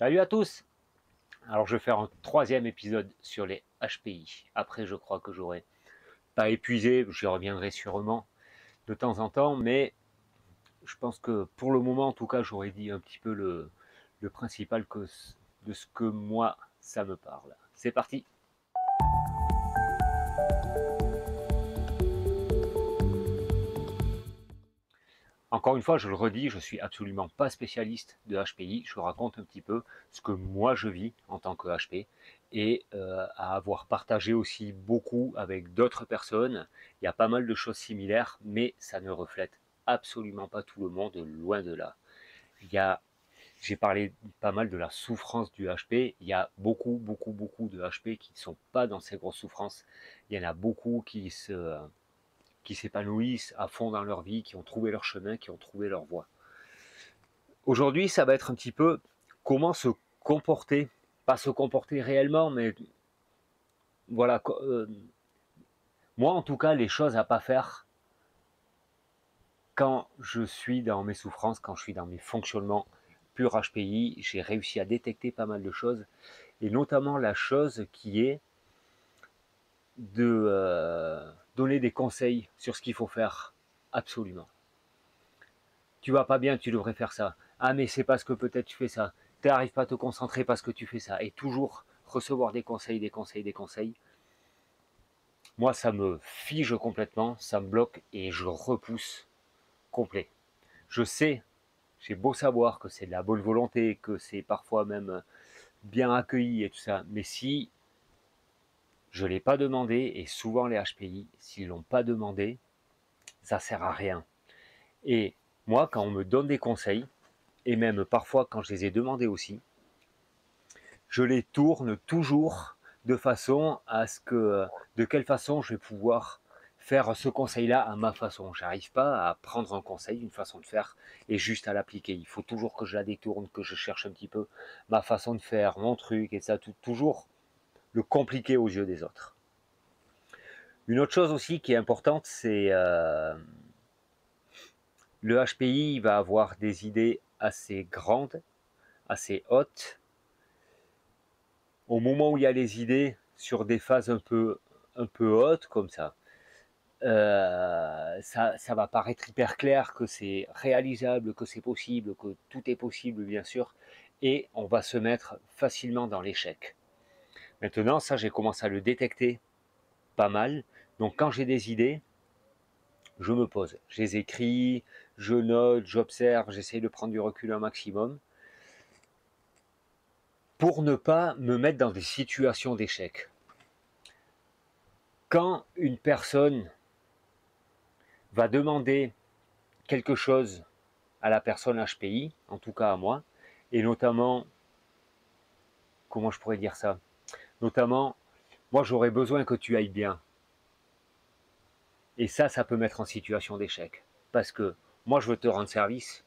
Salut à tous. Alors je vais faire un troisième épisode sur les HPI. Après je crois que j'aurai pas épuisé, j'y reviendrai sûrement de temps en temps, mais je pense que pour le moment en tout cas j'aurais dit un petit peu le principal de ce que moi ça me parle. C'est parti. Encore une fois, je le redis, je suis absolument pas spécialiste de HPI. Je raconte un petit peu ce que moi je vis en tant que HP et à avoir partagé aussi beaucoup avec d'autres personnes. Il y a pas mal de choses similaires, mais ça ne reflète absolument pas tout le monde, loin de là. Il y a, j'ai parlé pas mal de la souffrance du HP. Il y a beaucoup de HP qui ne sont pas dans ces grosses souffrances. Il y en a beaucoup qui s'épanouissent à fond dans leur vie, qui ont trouvé leur chemin, qui ont trouvé leur voie. Aujourd'hui, ça va être un petit peu comment se comporter, pas se comporter réellement, mais voilà, moi en tout cas, les choses à pas faire quand je suis dans mes souffrances, quand je suis dans mes fonctionnements pur HPI, j'ai réussi à détecter pas mal de choses, et notamment la chose qui est de donner des conseils sur ce qu'il faut faire absolument. Tu vas pas bien, tu devrais faire ça. Ah mais c'est parce que peut-être tu fais ça. Tu n'arrives pas à te concentrer parce que tu fais ça. Et toujours recevoir des conseils, des conseils, des conseils. Moi, ça me fige complètement, ça me bloque et je repousse complet. Je sais, j'ai beau savoir que c'est de la bonne volonté, que c'est parfois même bien accueilli et tout ça, mais si je ne l'ai pas demandé, et souvent les HPI, s'ils l'ont pas demandé, ça sert à rien. Et moi, quand on me donne des conseils, et même parfois quand je les ai demandés aussi, je les tourne toujours de façon à ce que, de quelle façon je vais pouvoir faire ce conseil-là à ma façon. J'arrive pas à prendre un conseil, une façon de faire, et juste à l'appliquer. Il faut toujours que je la détourne, que je cherche un petit peu ma façon de faire, mon truc, et ça, toujours le compliquer aux yeux des autres. Une autre chose aussi qui est importante, c'est le HPI va avoir des idées assez grandes, assez hautes. Au moment où il y a les idées sur des phases un peu hautes comme ça, ça va paraître hyper clair que c'est réalisable, que c'est possible, que tout est possible bien sûr, et on va se mettre facilement dans l'échec. Maintenant, ça j'ai commencé à le détecter pas mal. Donc quand j'ai des idées, je me pose, je les écris, je note, j'observe, j'essaye de prendre du recul un maximum pour ne pas me mettre dans des situations d'échec. Quand une personne va demander quelque chose à la personne HPI, en tout cas à moi, et notamment, comment je pourrais dire ça, notamment, moi j'aurais besoin que tu ailles bien. Et ça peut mettre en situation d'échec. Parce que moi je veux te rendre service,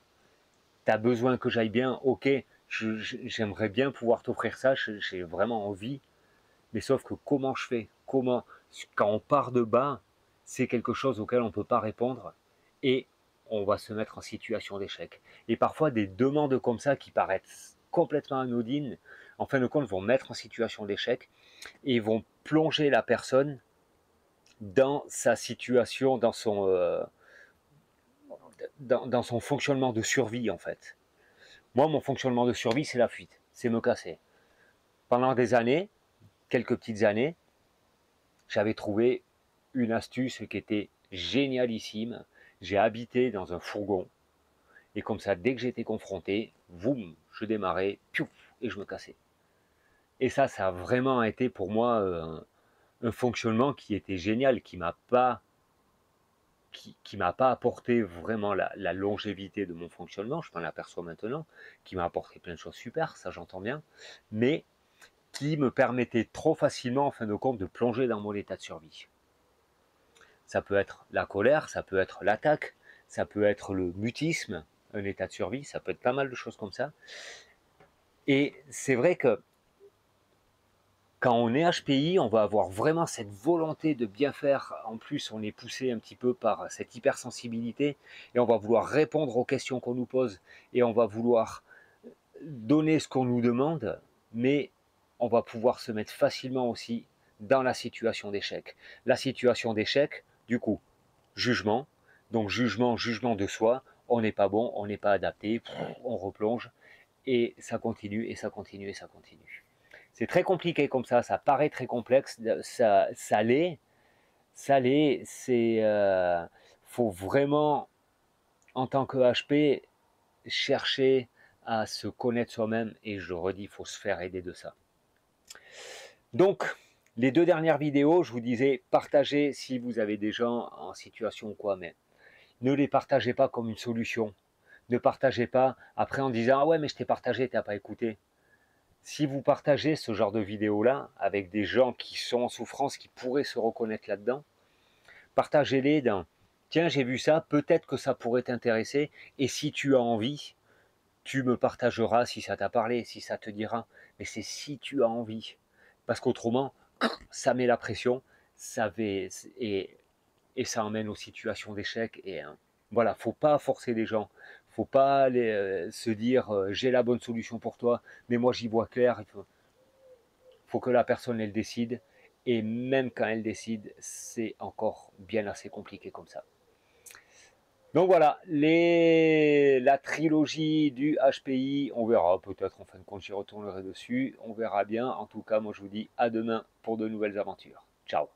tu as besoin que j'aille bien, ok, j'aimerais bien pouvoir t'offrir ça, j'ai vraiment envie, mais sauf que comment je fais, comment, quand on part de bas, c'est quelque chose auquel on ne peut pas répondre, et on va se mettre en situation d'échec. Et parfois des demandes comme ça qui paraissent complètement anodines, en fin de compte vont mettre en situation d'échec, et vont plonger la personne dans sa situation, dans son fonctionnement de survie en fait. Moi, mon fonctionnement de survie, c'est la fuite, c'est me casser. Pendant des années, quelques petites années, j'avais trouvé une astuce qui était génialissime. J'ai habité dans un fourgon, et comme ça, dès que j'étais confronté, boum, je démarrais, piouf, et je me cassais. Et ça a vraiment été pour moi un fonctionnement qui était génial, qui m'a pas apporté vraiment la longévité de mon fonctionnement, je m'en aperçois maintenant, qui m'a apporté plein de choses super, ça j'entends bien, mais qui me permettait trop facilement, en fin de compte, de plonger dans mon état de survie. Ça peut être la colère, ça peut être l'attaque, ça peut être le mutisme, un état de survie, ça peut être pas mal de choses comme ça. Et c'est vrai que quand on est HPI, on va avoir vraiment cette volonté de bien faire. En plus, on est poussé un petit peu par cette hypersensibilité et on va vouloir répondre aux questions qu'on nous pose et on va vouloir donner ce qu'on nous demande, mais on va pouvoir se mettre facilement aussi dans la situation d'échec. La situation d'échec, du coup, jugement, donc jugement de soi, on n'est pas bon, on n'est pas adapté, on replonge, et ça continue, et ça continue, et ça continue. C'est très compliqué comme ça paraît très complexe, ça l'est, faut vraiment, en tant que HP, chercher à se connaître soi-même, et je redis, il faut se faire aider de ça. Donc, les 2 dernières vidéos, je vous disais, partagez si vous avez des gens en situation ou quoi, mais ne les partagez pas comme une solution. Ne partagez pas après en disant « Ah ouais, mais je t'ai partagé, tu n'as pas écouté ». Si vous partagez ce genre de vidéos-là avec des gens qui sont en souffrance, qui pourraient se reconnaître là-dedans, partagez-les dans « Tiens, j'ai vu ça, peut-être que ça pourrait t'intéresser, et si tu as envie, tu me partageras si ça t'a parlé, si ça te dira. » Mais c'est si tu as envie. Parce qu'autrement, ça met la pression, ça fait, et ça emmène aux situations d'échec. Et voilà, faut pas forcer les gens. Faut pas se dire j'ai la bonne solution pour toi, mais moi j'y vois clair. Faut que la personne elle décide. Et même quand elle décide, c'est encore bien assez compliqué comme ça. Donc voilà, la trilogie du HPI, on verra, peut-être en fin de compte j'y retournerai dessus, on verra bien. En tout cas, moi je vous dis à demain pour de nouvelles aventures. Ciao.